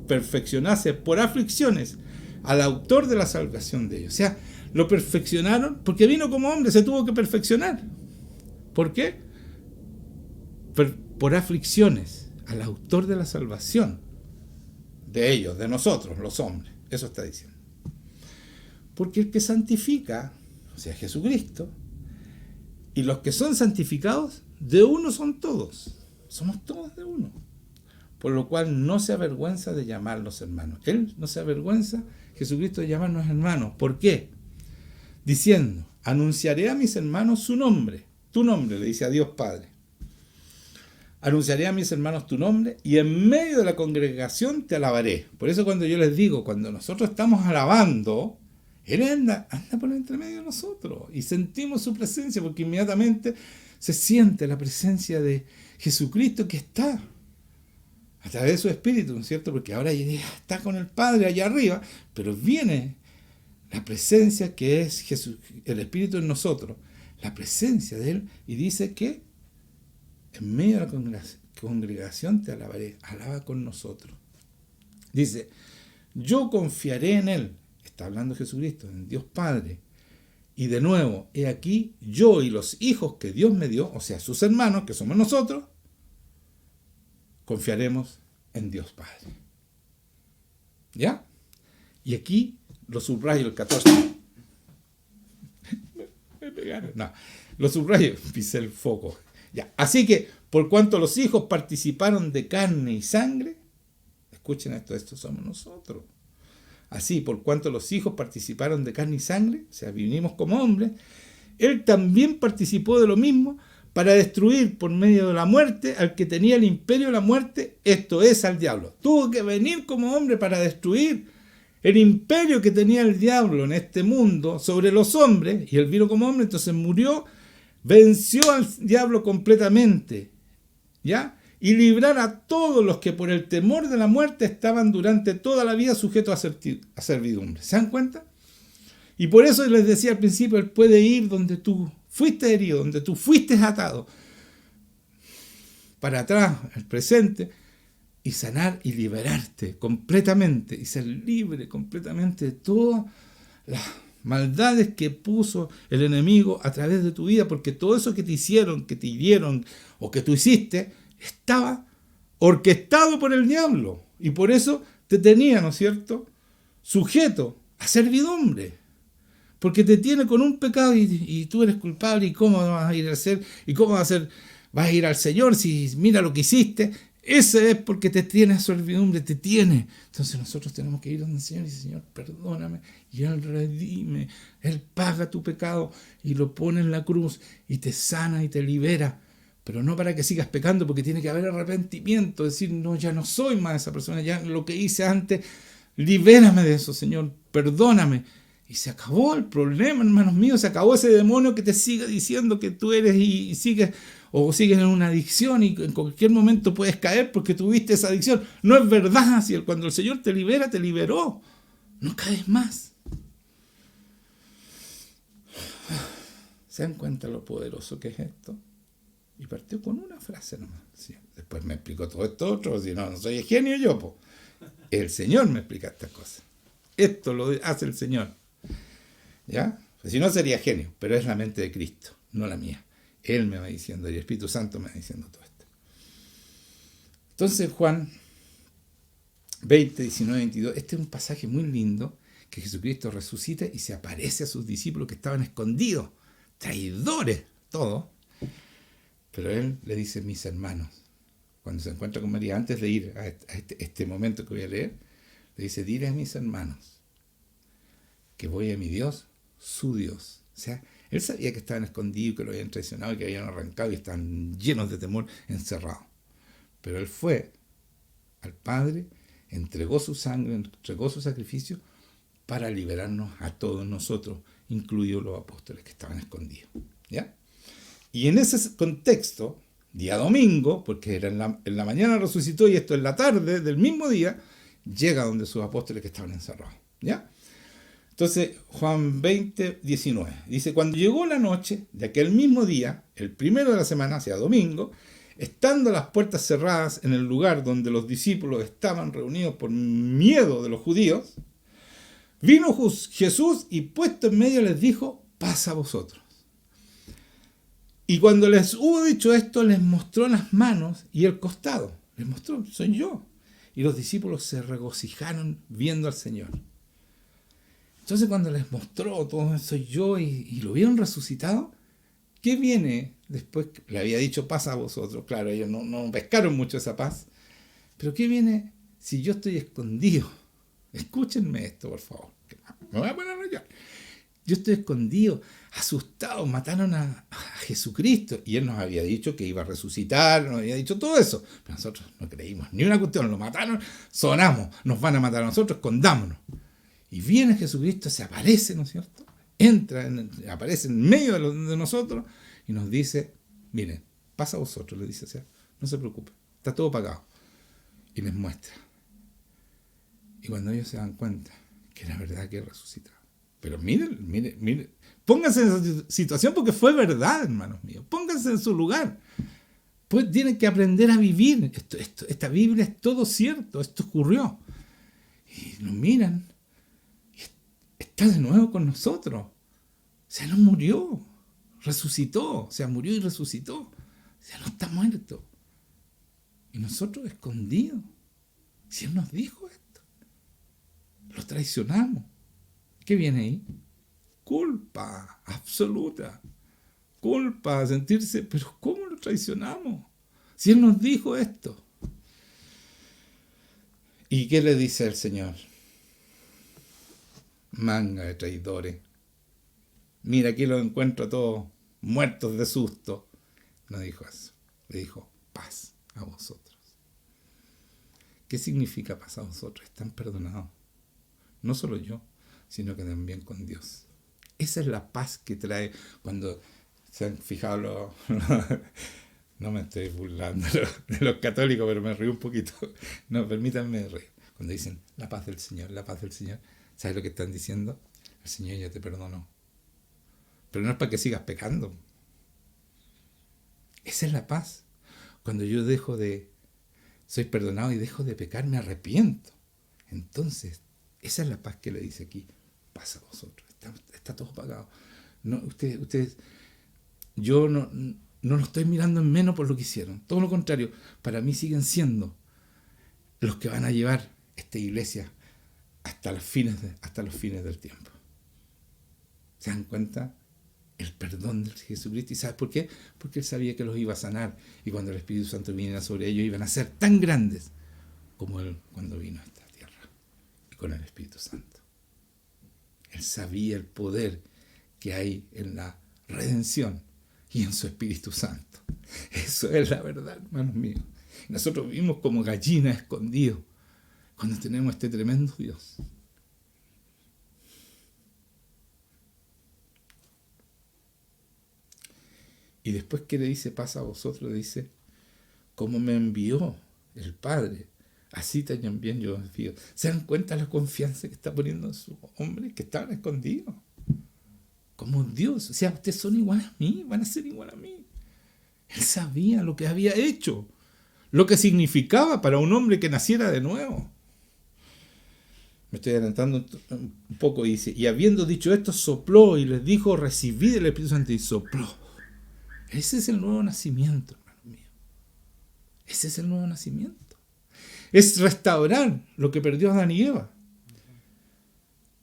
S1: perfeccionase por aflicciones al autor de la salvación de ellos. O sea, lo perfeccionaron porque vino como hombre, se tuvo que perfeccionar. ¿Por qué? Por aflicciones al autor de la salvación de ellos, de nosotros, los hombres. Eso está diciendo. Porque el que santifica, o sea, Jesucristo, y los que son santificados, de uno son todos. Somos todos de uno. Por lo cual no se avergüenza de llamarlos hermanos. Él no se avergüenza, Jesucristo, de llamarnos hermanos. ¿Por qué? Diciendo, anunciaré a mis hermanos su nombre. Tu nombre, le dice a Dios Padre. Anunciaré a mis hermanos tu nombre y en medio de la congregación te alabaré. Por eso cuando yo les digo, cuando nosotros estamos alabando, Él anda por entre medio de nosotros y sentimos su presencia porque inmediatamente se siente la presencia de Jesucristo que está a través de su Espíritu, ¿no es cierto? Porque ahora está con el Padre allá arriba, pero viene la presencia que es Jesús, el Espíritu en nosotros, la presencia de Él, y dice que en medio de la congregación te alabaré, alaba con nosotros. Dice, yo confiaré en Él, está hablando Jesucristo, en Dios Padre, y de nuevo, he aquí, yo y los hijos que Dios me dio, o sea, sus hermanos, que somos nosotros, confiaremos en Dios Padre. ¿Ya? Y aquí lo subrayo el 14. Me pegaron. No, lo subrayo, pisé el foco. Ya. Así que, por cuanto los hijos participaron de carne y sangre, escuchen esto somos nosotros. Así, por cuanto los hijos participaron de carne y sangre, o sea, vinimos como hombres, Él también participó de lo mismo para destruir por medio de la muerte al que tenía el imperio de la muerte, esto es, al diablo. Tuvo que venir como hombre para destruir el imperio que tenía el diablo en este mundo sobre los hombres, y Él vino como hombre, entonces murió, venció al diablo completamente, ¿ya? Y librar a todos los que por el temor de la muerte estaban durante toda la vida sujetos a servidumbre. ¿Se dan cuenta? Y por eso les decía al principio, Él puede ir donde tú fuiste herido, donde tú fuiste atado, para atrás, al presente, y sanar y liberarte completamente, y ser libre completamente de todas las maldades que puso el enemigo a través de tu vida, porque todo eso que te hicieron, que te hirieron, o que tú hiciste, estaba orquestado por el diablo, y por eso te tenía, ¿no es cierto?, sujeto a servidumbre, porque te tiene con un pecado y tú eres culpable, y cómo vas a ir a hacer, y cómo vas a ir al Señor si mira lo que hiciste. Ese es porque te tiene a servidumbre, te tiene. Entonces nosotros tenemos que ir donde el Señor y decir, Señor, perdóname, y Él redime, Él paga tu pecado y lo pone en la cruz y te sana y te libera. Pero no para que sigas pecando, porque tiene que haber arrepentimiento, decir, no, ya no soy más esa persona, ya lo que hice antes, libérame de eso, Señor, perdóname. Y se acabó el problema, hermanos míos, se acabó ese demonio que te sigue diciendo que tú eres y sigues, o sigues en una adicción y en cualquier momento puedes caer porque tuviste esa adicción. No es verdad, si cuando el Señor te libera, te liberó. No caes más. ¿Se dan cuenta lo poderoso que es esto? Y partió con una frase nomás. Sí, después me explicó todo esto otro, si no soy genio yo, po. El Señor me explica estas cosas. Esto lo hace el Señor. ¿Ya? Pues si no sería genio, pero es la mente de Cristo, no la mía. Él me va diciendo, y el Espíritu Santo me va diciendo todo esto. Entonces Juan 20, 19, 22, este es un pasaje muy lindo, que Jesucristo resucita y se aparece a sus discípulos que estaban escondidos, traidores, todos. Pero Él le dice, mis hermanos, cuando se encuentra con María, antes de ir a este momento que voy a leer, le dice, dile a mis hermanos que voy a mi Dios, su Dios. O sea, Él sabía que estaban escondidos, que lo habían traicionado y que habían arrancado y estaban llenos de temor, encerrados. Pero Él fue al Padre, entregó su sangre, entregó su sacrificio para liberarnos a todos nosotros, incluidos los apóstoles que estaban escondidos. ¿Ya? Y en ese contexto, día domingo, porque era en la mañana resucitó y esto en la tarde del mismo día, llega donde sus apóstoles que estaban encerrados. ¿Ya? Entonces, Juan 20, 19, dice, cuando llegó la noche de aquel mismo día, el primero de la semana, sea domingo, estando las puertas cerradas en el lugar donde los discípulos estaban reunidos por miedo de los judíos, vino Jesús y puesto en medio les dijo, paz a vosotros. Y cuando les hubo dicho esto, les mostró las manos y el costado. Les mostró, soy yo. Y los discípulos se regocijaron viendo al Señor. Entonces cuando les mostró todo eso soy yo y lo vieron resucitado, ¿qué viene después? Le había dicho paz a vosotros. Claro, ellos no pescaron mucho esa paz. Pero ¿qué viene si yo estoy escondido? Escúchenme esto, por favor. Me voy a poner a llorar. Yo estoy escondido, asustado, mataron a Jesucristo. Y Él nos había dicho que iba a resucitar, nos había dicho todo eso. Pero nosotros no creímos ni una cuestión, lo mataron, sonamos, nos van a matar a nosotros, escondámonos. Y viene Jesucristo, se aparece, ¿no es cierto? Aparece en medio de nosotros y nos dice, miren, pasa a vosotros, le dice, o sea, no se preocupen, está todo pagado. Y les muestra. Y cuando ellos se dan cuenta que era verdad que resucitaba. Pero miren, pónganse en esa situación porque fue verdad, hermanos míos. Pónganse en su lugar. Pues tienen que aprender a vivir. Esta Biblia es todo cierto. Esto ocurrió. Y nos miran. Y está de nuevo con nosotros. O sea, no murió. Resucitó. O sea, murió y resucitó. O sea, no está muerto. Y nosotros escondidos. Si Él nos dijo esto. Lo traicionamos. ¿Qué viene ahí? Culpa absoluta. Culpa, sentirse, pero ¿cómo lo traicionamos? Si Él nos dijo esto. ¿Y qué le dice el Señor? Manga de traidores. Mira, aquí los encuentro todos muertos de susto. No dijo eso. Le dijo, paz a vosotros. ¿Qué significa paz a vosotros? Están perdonados. No solo yo, sino que también con Dios. Esa es la paz que trae cuando se han fijado no me estoy burlando de los católicos, pero me río un poquito. No, permítanme reír. Cuando dicen la paz del Señor, ¿sabes lo que están diciendo? El Señor ya te perdonó. Pero no es para que sigas pecando. Esa es la paz. Cuando yo soy perdonado y dejo de pecar, me arrepiento. Entonces, esa es la paz que le dice aquí. Paz a vosotros. Está todo pagado. No, ustedes, yo no lo estoy mirando en menos por lo que hicieron. Todo lo contrario, para mí siguen siendo los que van a llevar esta iglesia hasta los fines del tiempo. ¿Se dan cuenta? El perdón de Jesucristo. ¿Y sabes por qué? Porque Él sabía que los iba a sanar. Y cuando el Espíritu Santo viniera sobre ellos, iban a ser tan grandes como Él cuando vino a esta tierra. Y con el Espíritu Santo. Él sabía el poder que hay en la redención y en su Espíritu Santo. Eso es la verdad, hermanos míos. Nosotros vivimos como gallinas escondidos cuando tenemos este tremendo Dios. Y después que le dice, pasa a vosotros, le dice, como me envió el Padre, así también yo os envío. ¿Se dan cuenta la confianza que está poniendo en sus hombres que estaban escondidos? Como Dios, o sea, ustedes son igual a mí, van a ser igual a mí. Él sabía lo que había hecho, lo que significaba para un hombre que naciera de nuevo. Me estoy adelantando un poco y dice, y habiendo dicho esto, sopló y les dijo, recibid el Espíritu Santo, y sopló. Ese es el nuevo nacimiento, hermano mío. Ese es el nuevo nacimiento. Es restaurar lo que perdió Adán y Eva.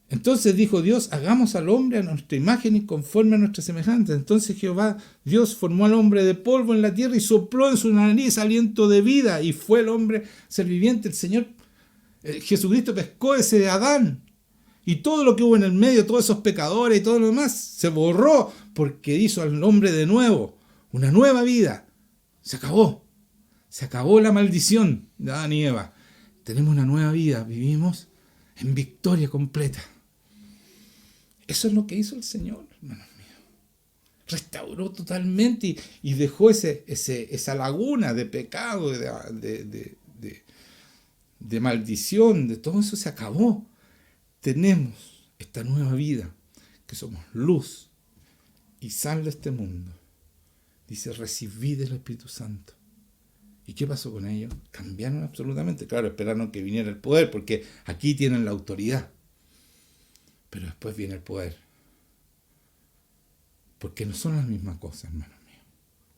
S1: Entonces dijo Dios, hagamos al hombre a nuestra imagen y conforme a nuestra semejanza. Entonces Jehová, Dios, formó al hombre de polvo en la tierra y sopló en su nariz aliento de vida. Y fue el hombre ser viviente. El Señor Jesucristo pescó ese de Adán. Y todo lo que hubo en el medio, todos esos pecadores y todo lo demás, se borró porque hizo al hombre de nuevo, una nueva vida. Se acabó. Se acabó la maldición de Adán y Eva. Tenemos una nueva vida, vivimos en victoria completa. Eso es lo que hizo el Señor, hermanos míos. Restauró totalmente y dejó esa laguna de pecado, de maldición, de todo eso se acabó. Tenemos esta nueva vida, que somos luz y sal de este mundo. Dice, recibid el Espíritu Santo. ¿Y qué pasó con ellos? Cambiaron absolutamente. Claro, esperaron que viniera el poder, porque aquí tienen la autoridad. Pero después viene el poder. Porque no son las mismas cosas, hermanos míos.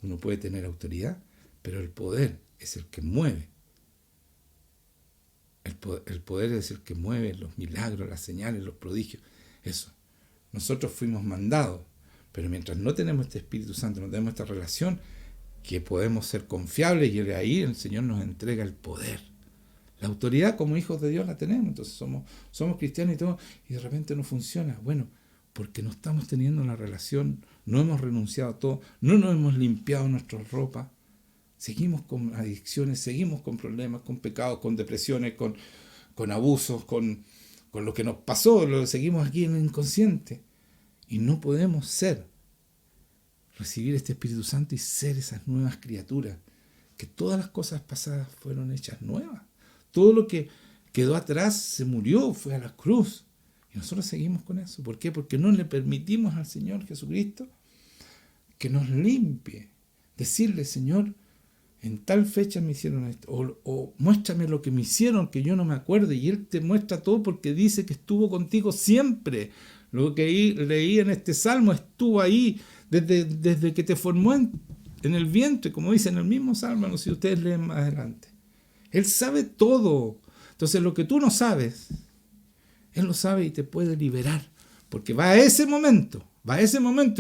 S1: Uno puede tener autoridad, pero el poder es el que mueve. El poder es el que mueve los milagros, las señales, los prodigios. Eso. Nosotros fuimos mandados, pero mientras no tenemos este Espíritu Santo, no tenemos esta relación, que podemos ser confiables, y ahí el Señor nos entrega el poder. La autoridad como hijos de Dios la tenemos, entonces somos cristianos y todo, y de repente no funciona. Bueno, porque no estamos teniendo la relación, no hemos renunciado a todo, no nos hemos limpiado nuestras ropas, seguimos con adicciones, seguimos con problemas, con pecados, con depresiones, con abusos, con lo que nos pasó, lo seguimos aquí en el inconsciente. Y no podemos recibir este Espíritu Santo y ser esas nuevas criaturas, que todas las cosas pasadas fueron hechas nuevas. Todo lo que quedó atrás se murió, fue a la cruz. Y nosotros seguimos con eso. ¿Por qué? Porque no le permitimos al Señor Jesucristo que nos limpie. Decirle, Señor, en tal fecha me hicieron esto, o muéstrame lo que me hicieron, que yo no me acuerdo, y Él te muestra todo porque dice que estuvo contigo siempre. Lo que leí en este salmo, estuvo ahí desde que te formó en el vientre, como dice en el mismo salmo, no sé si ustedes leen más adelante. Él sabe todo. Entonces lo que tú no sabes, Él lo sabe y te puede liberar, porque va a ese momento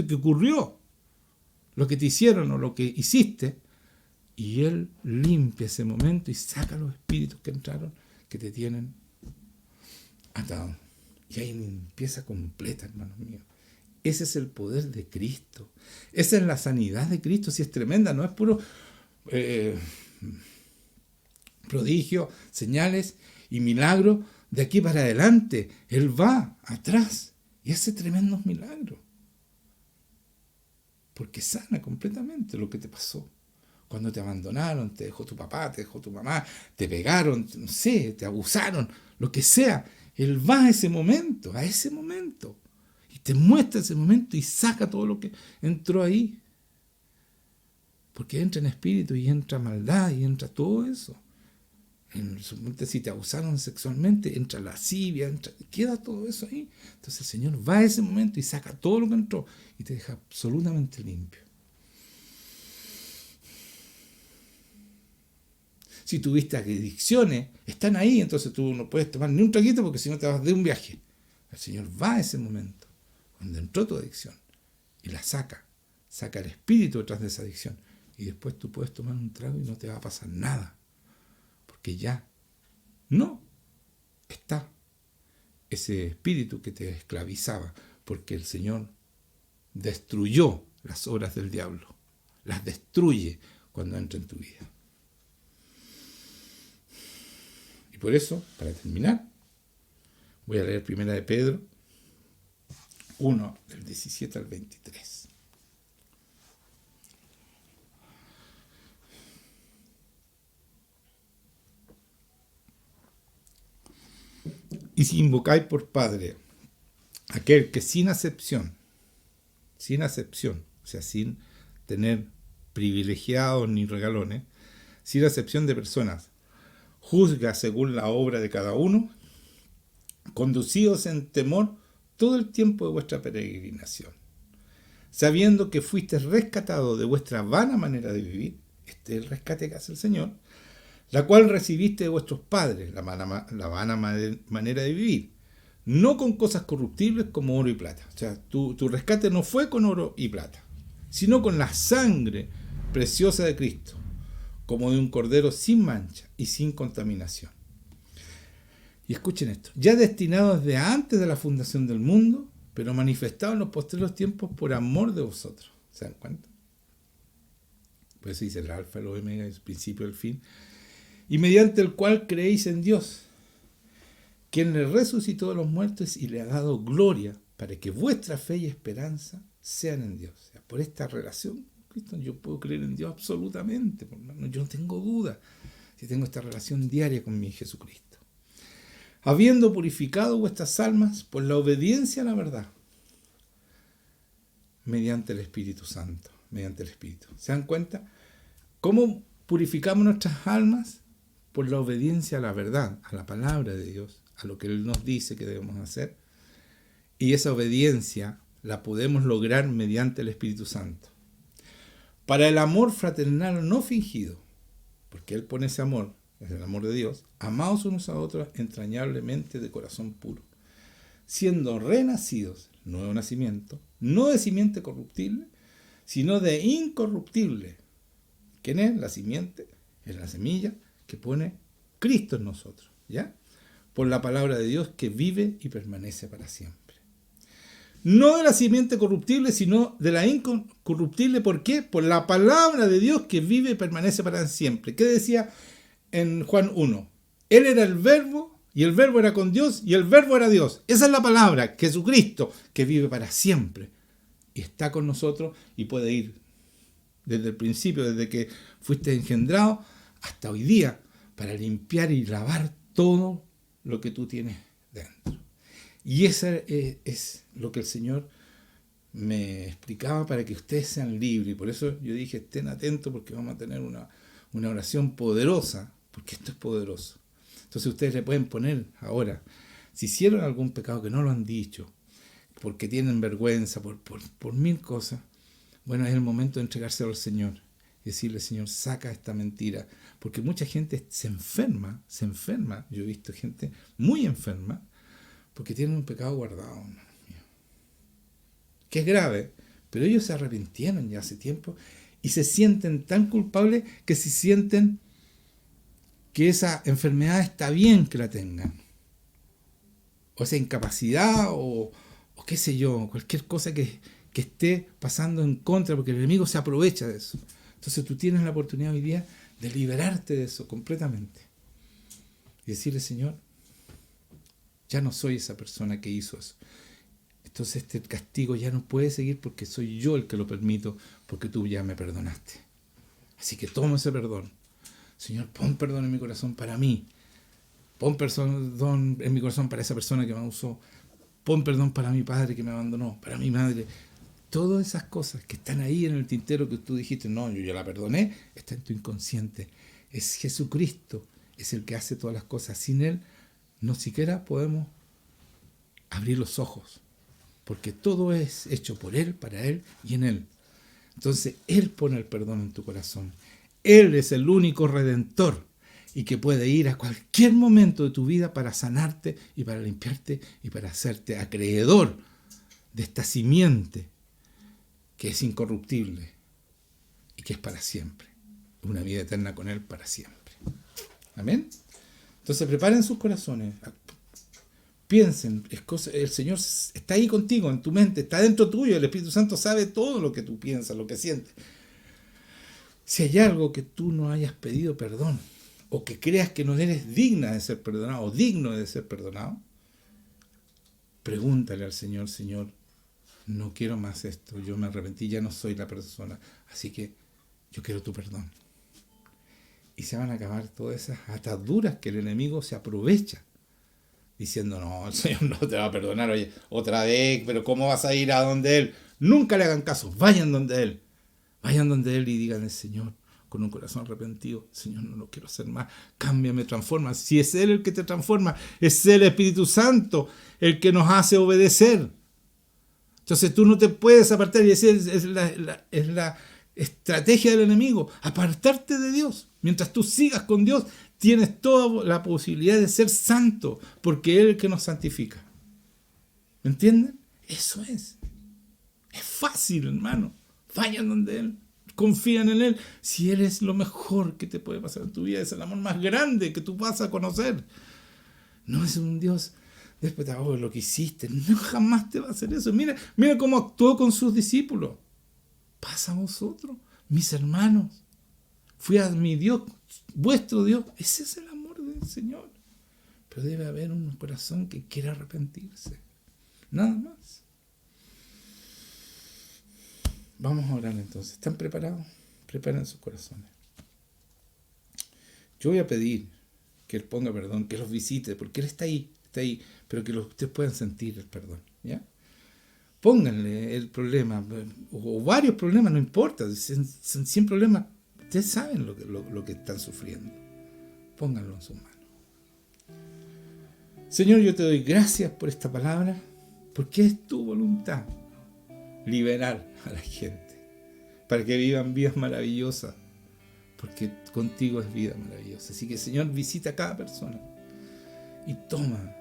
S1: que ocurrió lo que te hicieron o lo que hiciste, y Él limpia ese momento y saca los espíritus que entraron, que te tienen atado. Y hay limpieza completa, hermanos míos. Ese es el poder de Cristo. Esa es la sanidad de Cristo. Si es tremenda, no es puro prodigio, señales y milagros de aquí para adelante. Él va atrás y hace tremendos milagros. Porque sana completamente lo que te pasó. Cuando te abandonaron, te dejó tu papá, te dejó tu mamá, te pegaron, no sé, te abusaron, lo que sea. Él va a ese momento, y te muestra ese momento y saca todo lo que entró ahí. Porque entra en espíritu y entra maldad y entra todo eso. Si te abusaron sexualmente, entra lascivia, queda todo eso ahí. Entonces el Señor va a ese momento y saca todo lo que entró y te deja absolutamente limpio. Si tuviste adicciones, están ahí, entonces tú no puedes tomar ni un traguito porque si no te vas de un viaje. El Señor va a ese momento, cuando entró tu adicción, y la saca el espíritu detrás de esa adicción. Y después tú puedes tomar un trago y no te va a pasar nada. Porque ya no está ese espíritu que te esclavizaba, porque el Señor destruyó las obras del diablo. Las destruye cuando entra en tu vida. Y por eso, para terminar, voy a leer 1 de Pedro 1, del 17 al 23. Y si invocáis por Padre aquel que sin acepción, o sea, sin tener privilegiados ni regalones, sin acepción de personas, juzga según la obra de cada uno, conducíos en temor todo el tiempo de vuestra peregrinación, sabiendo que fuisteis rescatados de vuestra vana manera de vivir, este es el rescate que hace el Señor, la cual recibiste de vuestros padres, la vana manera de vivir, no con cosas corruptibles como oro y plata. O sea, tu rescate no fue con oro y plata, sino con la sangre preciosa de Cristo, como de un cordero sin mancha y sin contaminación. Y escuchen esto, ya destinado desde antes de la fundación del mundo, pero manifestado en los postreros tiempos por amor de vosotros. ¿Se dan cuenta? Por eso dice el alfa, el omega, el principio y el fin. Y mediante el cual creéis en Dios, quien le resucitó de los muertos y le ha dado gloria, para que vuestra fe y esperanza sean en Dios. O sea, por esta relación con Cristo, yo puedo creer en Dios absolutamente, yo no tengo duda si tengo esta relación diaria con mi Jesucristo. habiendo purificado vuestras almas por la obediencia a la verdad, mediante el Espíritu Santo, mediante el Espíritu. ¿Se dan cuenta? ¿Cómo purificamos nuestras almas? Por la obediencia a la verdad, a la palabra de Dios, a lo que Él nos dice que debemos hacer. Y esa obediencia la podemos lograr mediante el Espíritu Santo. Para el amor fraternal no fingido, porque Él pone ese amor, es el amor de Dios, amaos unos a otros entrañablemente de corazón puro, siendo renacidos, nuevo nacimiento, no de simiente corruptible, sino de incorruptible. ¿Quién es? La simiente, es la semilla que pone Cristo en nosotros, ¿ya? Por la palabra de Dios que vive y permanece para siempre. No de la simiente corruptible, sino de la incorruptible. ¿Por qué? Por la palabra de Dios que vive y permanece para siempre. ¿Qué decía en Juan 1? Él era el verbo, y el verbo era con Dios, y el verbo era Dios. Esa es la palabra, Jesucristo, que vive para siempre. Y está con nosotros y puede ir desde el principio, desde que fuiste engendrado, hasta hoy día, para limpiar y lavar todo lo que tú tienes dentro. Y eso es lo que el Señor me explicaba para que ustedes sean libres. Y por eso yo dije, estén atentos porque vamos a tener una oración poderosa, porque esto es poderoso. Entonces ustedes le pueden poner ahora, si hicieron algún pecado que no lo han dicho, porque tienen vergüenza, por mil cosas, bueno, es el momento de entregárselo al Señor y decirle, Señor, saca esta mentira. Porque mucha gente se enferma. Yo he visto gente muy enferma porque tienen un pecado guardado, hermano mío, que es grave, pero ellos se arrepintieron ya hace tiempo y se sienten tan culpables que se sienten que esa enfermedad está bien que la tengan. O esa incapacidad o qué sé yo, cualquier cosa que esté pasando en contra, porque el enemigo se aprovecha de eso. Entonces tú tienes la oportunidad hoy día de liberarte de eso completamente. Y decirle, Señor, ya no soy esa persona que hizo eso. Entonces este castigo ya no puede seguir porque soy yo el que lo permito, porque tú ya me perdonaste. Así que toma ese perdón. Señor, pon perdón en mi corazón para mí. Pon perdón en mi corazón para esa persona que me usó. Pon perdón para mi padre que me abandonó, para mi madre. Todas esas cosas que están ahí en el tintero que tú dijiste, no, yo ya la perdoné, está en tu inconsciente. Es Jesucristo, es el que hace todas las cosas. Sin Él, no siquiera podemos abrir los ojos, porque todo es hecho por Él, para Él y en Él. Entonces, Él pone el perdón en tu corazón. Él es el único redentor y que puede ir a cualquier momento de tu vida para sanarte y para limpiarte y para hacerte acreedor de esta simiente que es incorruptible y que es para siempre. Una vida eterna con Él para siempre. Amén. Entonces preparen sus corazones. Piensen, el Señor está ahí contigo, en tu mente, está dentro tuyo. El Espíritu Santo sabe todo lo que tú piensas, lo que sientes. Si hay algo que tú no hayas pedido perdón, o que creas que no eres digna de ser perdonado, o digno de ser perdonado, pregúntale al Señor, Señor, no quiero más esto, yo me arrepentí, ya no soy la persona, así que yo quiero tu perdón. Y se van a acabar todas esas ataduras que el enemigo se aprovecha, diciendo, no, el Señor no te va a perdonar, oye, otra vez, pero ¿cómo vas a ir a donde Él? Nunca le hagan caso, vayan donde Él y díganle, Señor, con un corazón arrepentido, Señor, no lo quiero hacer más, cámbiame, transforma. Si es Él el que te transforma, es el Espíritu Santo el que nos hace obedecer. Entonces tú no te puedes apartar, y esa es la estrategia del enemigo, apartarte de Dios. Mientras tú sigas con Dios, tienes toda la posibilidad de ser santo, porque Él es el que nos santifica. ¿Me entienden? Eso es. Es fácil, hermano. Vayan donde Él, confían en Él. Si Él es lo mejor que te puede pasar en tu vida, es el amor más grande que tú vas a conocer. No es un Dios después de lo que hiciste, no, jamás te va a hacer eso. Mira cómo actuó con sus discípulos. Pasa a vosotros, mis hermanos. Fui a mi Dios, vuestro Dios. Ese es el amor del Señor. Pero debe haber un corazón que quiera arrepentirse. Nada más. Vamos a orar entonces. ¿Están preparados? Preparen sus corazones. Yo voy a pedir que Él ponga perdón, que los visite, porque Él está ahí, pero que ustedes puedan sentir el perdón, ¿ya? Pónganle el problema, o varios problemas, no importa, son 100 problemas, ustedes saben lo que están sufriendo. Pónganlo en sus manos. Señor, yo te doy gracias por esta palabra, porque es tu voluntad liberar a la gente, para que vivan vidas maravillosas, porque contigo es vida maravillosa. Así que, Señor, visita a cada persona y toma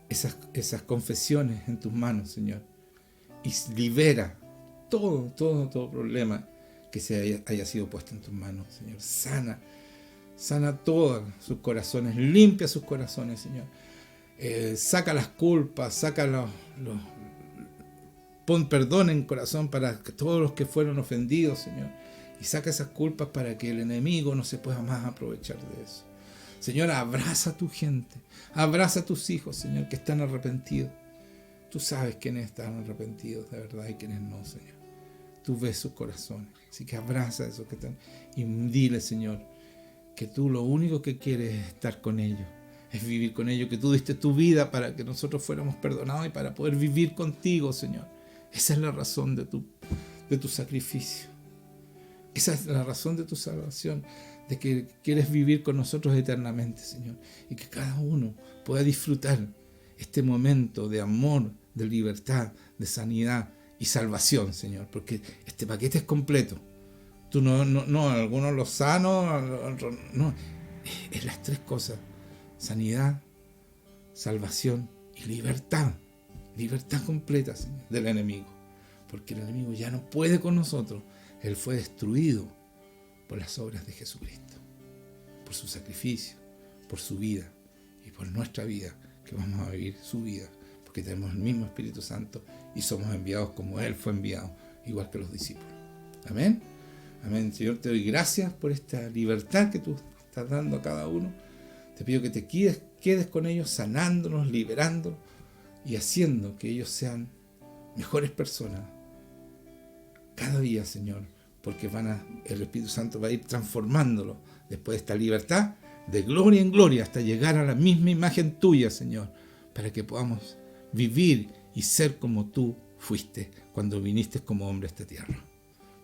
S1: esas confesiones en tus manos, Señor, y libera todo problema que haya sido puesto en tus manos, Señor. Sana todos sus corazones, limpia sus corazones, Señor. Saca las culpas, pon perdón en corazón para todos los que fueron ofendidos, Señor. Y saca esas culpas para que el enemigo no se pueda más aprovechar de eso. Señor, abraza a tu gente, abraza a tus hijos, Señor, que están arrepentidos. Tú sabes quiénes están arrepentidos de verdad y quiénes no, Señor. Tú ves sus corazones, así que abraza a esos que están y dile, Señor, que tú lo único que quieres es estar con ellos, es vivir con ellos, que tú diste tu vida para que nosotros fuéramos perdonados y para poder vivir contigo, Señor. Esa es la razón de tu sacrificio. Esa es la razón de tu salvación, de que quieres vivir con nosotros eternamente, Señor. Y que cada uno pueda disfrutar este momento de amor, de libertad, de sanidad y salvación, Señor. Porque este paquete es completo. Tú no algunos los sanos, otros no. Es las tres cosas: sanidad, salvación y libertad. Libertad completa, Señor, del enemigo. Porque el enemigo ya no puede con nosotros. Él fue destruido por las obras de Jesucristo, por su sacrificio, por su vida y por nuestra vida, que vamos a vivir su vida, porque tenemos el mismo Espíritu Santo y somos enviados como Él fue enviado, igual que los discípulos. Amén. Amén. Señor, te doy gracias por esta libertad que tú estás dando a cada uno. Te pido que te quedes con ellos, sanándonos, liberándonos y haciendo que ellos sean mejores personas cada día, Señor, porque el Espíritu Santo va a ir transformándolo después de esta libertad, de gloria en gloria, hasta llegar a la misma imagen tuya, Señor, para que podamos vivir y ser como tú fuiste cuando viniste como hombre a esta tierra.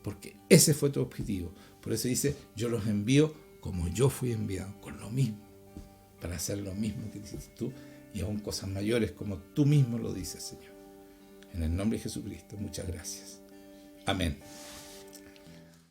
S1: Porque ese fue tu objetivo. Por eso dice, yo los envío como yo fui enviado, con lo mismo, para hacer lo mismo que dices tú y aún cosas mayores como tú mismo lo dices, Señor. En el nombre de Jesucristo, muchas gracias. Amén.